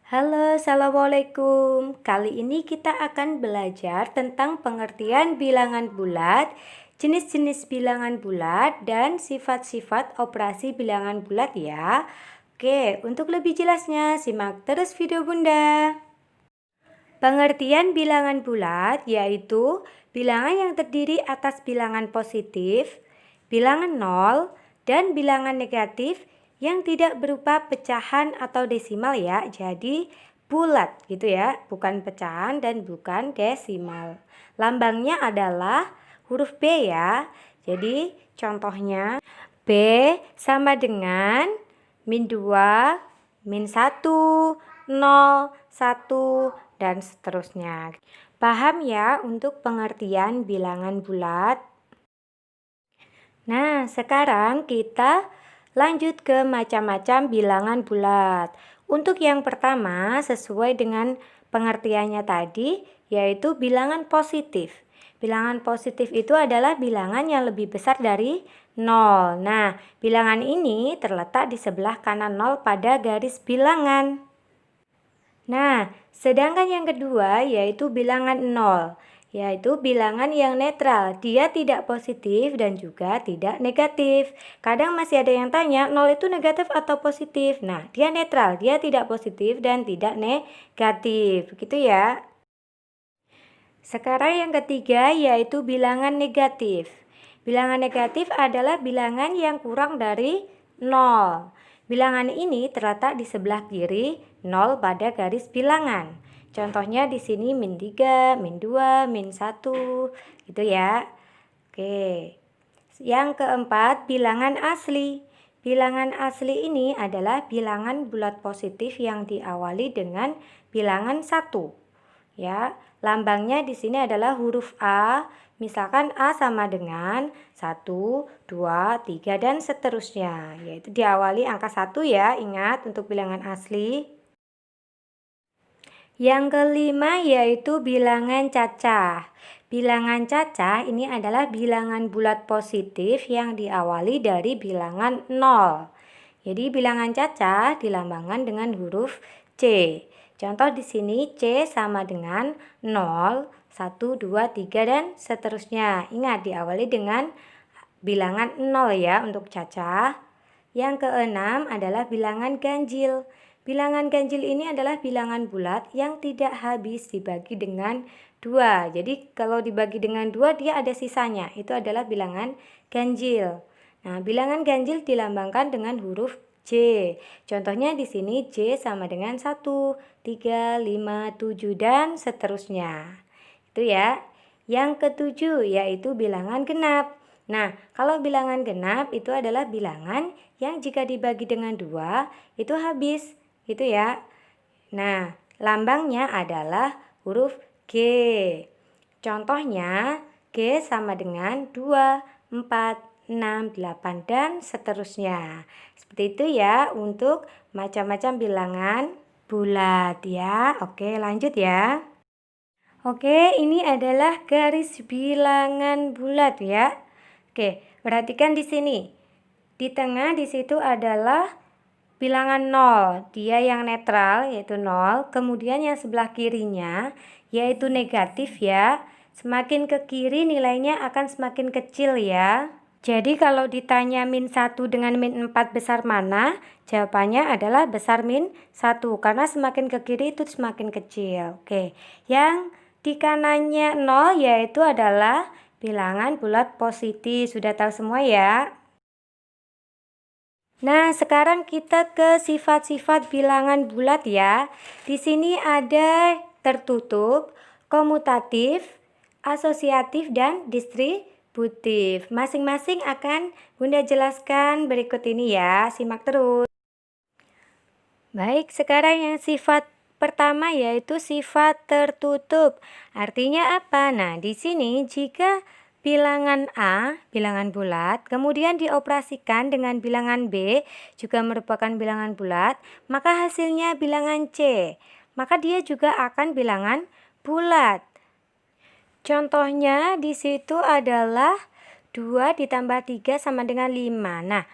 Halo, assalamualaikum. Kali ini kita akan belajar tentang pengertian bilangan bulat, jenis-jenis bilangan bulat, dan sifat-sifat operasi bilangan bulat ya. Oke, untuk lebih jelasnya, simak terus video Bunda. Pengertian bilangan bulat yaitu bilangan yang terdiri atas bilangan positif, bilangan nol, dan bilangan negatif yang tidak berupa pecahan atau desimal ya. Jadi bulat gitu ya, bukan pecahan dan bukan desimal. Lambangnya adalah huruf B ya. Jadi contohnya B sama dengan min 2, min 1, 0, 1, dan seterusnya. Paham ya untuk pengertian bilangan bulat? Nah, sekarang kita lanjut ke macam-macam bilangan bulat. Untuk yang pertama, sesuai dengan pengertiannya tadi, yaitu bilangan positif. Bilangan positif itu adalah bilangan yang lebih besar dari 0. Nah, bilangan ini terletak di sebelah kanan 0 pada garis bilangan. Nah, sedangkan yang kedua yaitu bilangan 0, yaitu bilangan yang netral. Dia tidak positif dan juga tidak negatif. Kadang masih ada yang tanya 0 itu negatif atau positif. Nah, dia netral, dia tidak positif dan tidak negatif. Begitu ya. Sekarang yang ketiga yaitu bilangan negatif. Bilangan negatif adalah bilangan yang kurang dari 0. Bilangan ini terletak di sebelah kiri 0 pada garis bilangan. Contohnya di sini min 3, min 2, min 1 gitu ya. Oke. Yang keempat, bilangan asli. Bilangan asli ini adalah bilangan bulat positif yang diawali dengan bilangan 1. Ya, lambangnya di sini adalah huruf A. Misalkan A sama dengan 1, 2, 3, dan seterusnya. Yaitu diawali angka 1 ya, ingat untuk bilangan asli. Yang kelima yaitu bilangan cacah. Bilangan cacah ini adalah bilangan bulat positif yang diawali dari bilangan 0. Jadi bilangan cacah dilambangkan dengan huruf C. Contoh di sini C sama dengan 0, 1, 2, 3, dan seterusnya. Ingat diawali dengan bilangan 0 ya untuk cacah. Yang keenam adalah bilangan ganjil. Bilangan ganjil ini adalah bilangan bulat yang tidak habis dibagi dengan 2. Jadi kalau dibagi dengan 2 dia ada sisanya. Itu adalah bilangan ganjil. Nah, bilangan ganjil dilambangkan dengan huruf J. Contohnya di sini J sama dengan 1, 3, 5, 7, dan seterusnya. Itu ya. Yang ketujuh yaitu bilangan genap. Nah, kalau bilangan genap itu adalah bilangan yang jika dibagi dengan 2 itu habis. Gitu ya. Nah, lambangnya adalah huruf G. Contohnya G sama dengan 2, 4, 6, 8, dan seterusnya. Seperti itu ya untuk macam-macam bilangan bulat ya. Oke, lanjut ya. Oke, ini adalah garis bilangan bulat ya. Oke, perhatikan di sini. Di tengah di situ adalah bilangan 0. Dia yang netral yaitu 0. Kemudian yang sebelah kirinya yaitu negatif ya. Semakin ke kiri nilainya akan semakin kecil ya. Jadi kalau ditanya min 1 dengan min 4 besar mana? Jawabannya adalah besar min 1 karena semakin ke kiri itu semakin kecil. Oke, yang di kanannya 0 yaitu adalah bilangan bulat positif. Sudah tahu semua ya? Nah, sekarang kita ke sifat-sifat bilangan bulat ya. Di sini ada tertutup, komutatif, asosiatif, dan distributif. Masing-masing akan Bunda jelaskan berikut ini ya. Simak terus. Baik, sekarang yang sifat pertama yaitu sifat tertutup. Artinya apa? Nah, di sini jika bilangan A, bilangan bulat, kemudian dioperasikan dengan bilangan B, juga merupakan bilangan bulat, maka hasilnya bilangan C. Maka dia juga akan bilangan bulat. Contohnya di situ adalah 2 ditambah 3 sama dengan 5. Nah,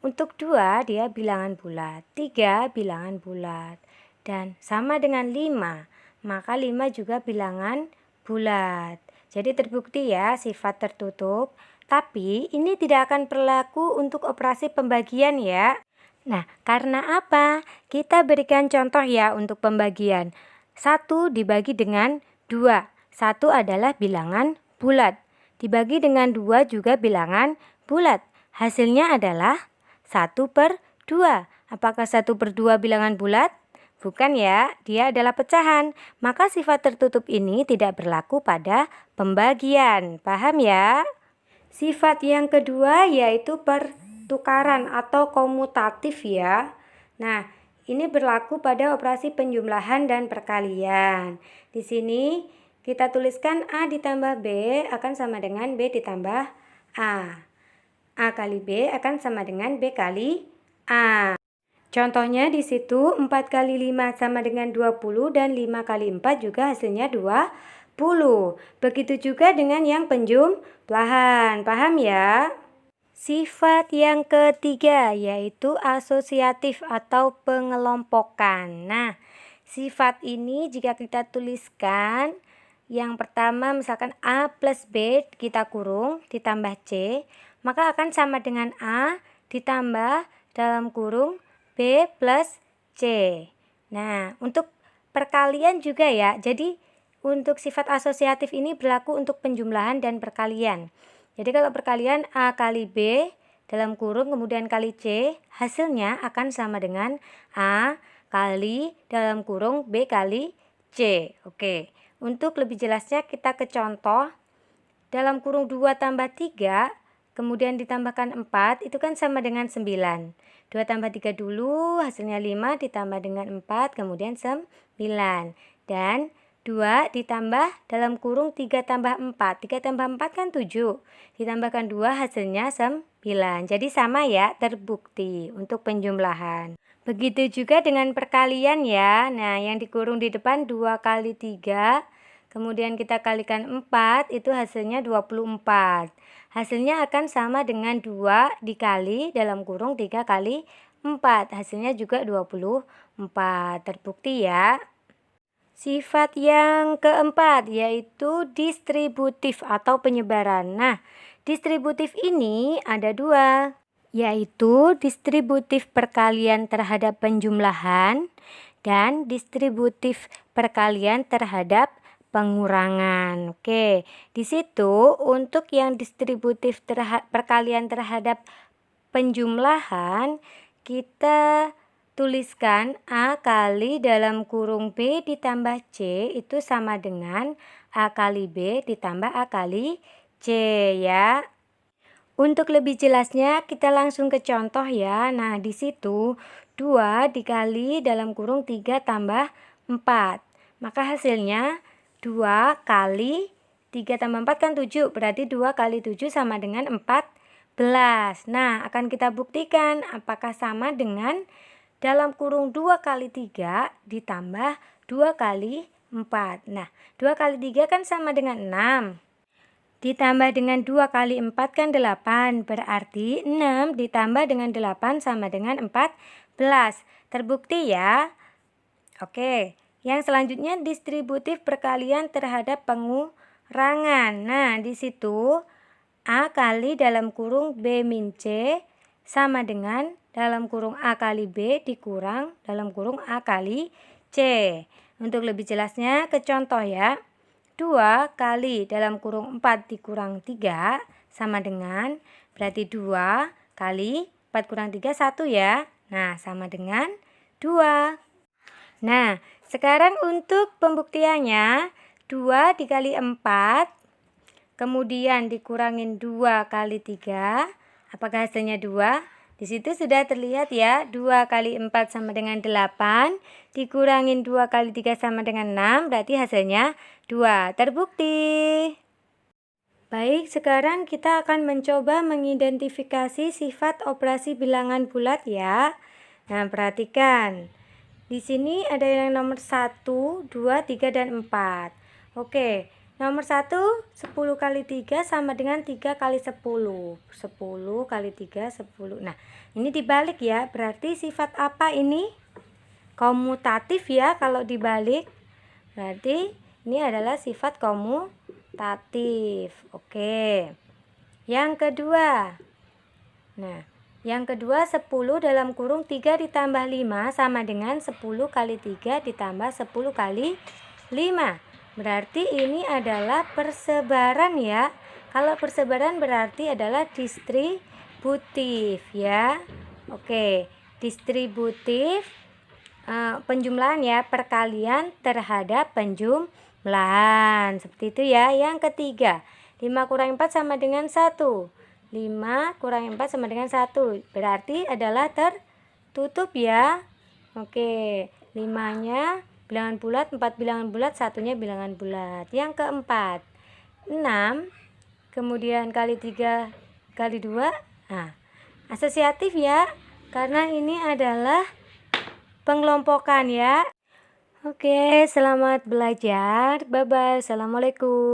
untuk 2 dia bilangan bulat, 3 bilangan bulat, dan sama dengan 5, maka 5 juga bilangan bulat. Jadi terbukti ya sifat tertutup, tapi ini tidak akan berlaku untuk operasi pembagian ya. Nah, karena apa? Kita berikan contoh ya untuk pembagian. 1 dibagi dengan 2. 1 adalah bilangan bulat. Dibagi dengan 2 juga bilangan bulat. Hasilnya adalah 1/2. Apakah 1/2 bilangan bulat? Bukan ya, dia adalah pecahan. Maka sifat tertutup ini tidak berlaku pada pembagian. Paham ya? Sifat yang kedua yaitu pertukaran atau komutatif ya. Nah, ini berlaku pada operasi penjumlahan dan perkalian. Di sini kita tuliskan A ditambah B akan sama dengan B ditambah A. A kali B akan sama dengan B kali A. Contohnya di situ 4 kali 5 sama dengan 20 dan 5 kali 4 juga hasilnya 20. Begitu juga dengan yang penjumlahan. Paham ya? Sifat yang ketiga yaitu asosiatif atau pengelompokan. Nah, sifat ini jika kita tuliskan yang pertama misalkan A plus B kita kurung ditambah C, maka akan sama dengan A ditambah dalam kurung B plus C. Nah, untuk perkalian juga ya. Jadi, untuk sifat asosiatif ini berlaku untuk penjumlahan dan perkalian. Jadi, kalau perkalian A kali B dalam kurung kemudian kali C, hasilnya akan sama dengan A kali dalam kurung B kali C. Oke, untuk lebih jelasnya kita ke contoh. Dalam kurung 2 tambah 3, kemudian ditambahkan 4, itu kan sama dengan 9. 2 tambah 3 dulu, hasilnya 5 ditambah dengan 4, kemudian 9. Dan 2 ditambah dalam kurung 3 tambah 4. 3 tambah 4 kan 7. Ditambahkan 2 hasilnya 9. Jadi sama ya, terbukti untuk penjumlahan. Begitu juga dengan perkalian ya. Nah, yang dikurung di depan 2 kali 3. Kemudian kita kalikan 4, itu hasilnya 24. Hasilnya akan sama dengan 2 dikali dalam kurung 3 kali 4. Hasilnya juga 24. Terbukti ya. Sifat yang keempat yaitu distributif atau penyebaran. Nah, distributif ini ada 2, yaitu distributif perkalian terhadap penjumlahan dan distributif perkalian terhadap pengurangan. Oke, di situ untuk yang distributif perkalian terhadap penjumlahan kita tuliskan A kali dalam kurung B ditambah C itu sama dengan A kali B ditambah A kali C ya. Untuk lebih jelasnya kita langsung ke contoh ya. Nah, di situ 2 dikali dalam kurung 3 tambah 4. Maka hasilnya 2 kali 3 tambah 4 kan 7, berarti 2 kali 7 sama dengan 14. Nah, akan kita buktikan apakah sama dengan dalam kurung 2 kali 3 ditambah 2 kali 4. Nah, 2 kali 3 kan sama dengan 6. Ditambah dengan 2 kali 4 kan 8, berarti 6 ditambah dengan 8 sama dengan 14. Terbukti ya. Oke. Yang selanjutnya distributif perkalian terhadap pengurangan. Nah, di situ A kali dalam kurung B min C sama dengan dalam kurung A kali B dikurang dalam kurung A kali C. Untuk lebih jelasnya ke contoh ya. 2 kali dalam kurung 4 dikurang 3 sama dengan berarti 2 kali 4 kurang 3 1 ya. Nah, sama dengan 2. Nah, sekarang untuk pembuktiannya 2 dikali 4 kemudian dikurangin 2 kali 3, apakah hasilnya 2? Di situ sudah terlihat ya, 2 kali 4 sama dengan 8, dikurangin 2 kali 3 sama dengan 6, berarti hasilnya 2. Terbukti. Baik, sekarang kita akan mencoba mengidentifikasi sifat operasi bilangan bulat ya. Nah, perhatikan. Di sini ada yang nomor 1, 2, 3, dan 4. Oke, nomor 1, 10 kali 3 sama dengan 3 kali 10. 10 kali 3, 10. Nah, ini dibalik ya. Berarti sifat apa ini? komutatif ya kalau dibalik. Berarti ini adalah sifat komutatif. Oke. Yang kedua. Nah, yang kedua 10 dalam kurung 3 ditambah 5 sama dengan 10 kali 3 ditambah 10 kali 5. Berarti ini adalah persebaran ya. Kalau persebaran berarti adalah distributif ya. Oke, distributif penjumlahan ya, perkalian terhadap penjumlahan. Seperti itu ya. Yang ketiga, 5 kurang 4 sama dengan 1. 5 kurang 4 sama dengan 1. Berarti adalah tertutup ya. Oke, 5-nya bilangan bulat, 4 bilangan bulat, 1-nya bilangan bulat. Yang keempat, 6 kemudian kali 3 kali 2. Nah, asosiatif ya, karena ini adalah pengelompokan ya. Oke, selamat belajar. Bye-bye. Assalamualaikum.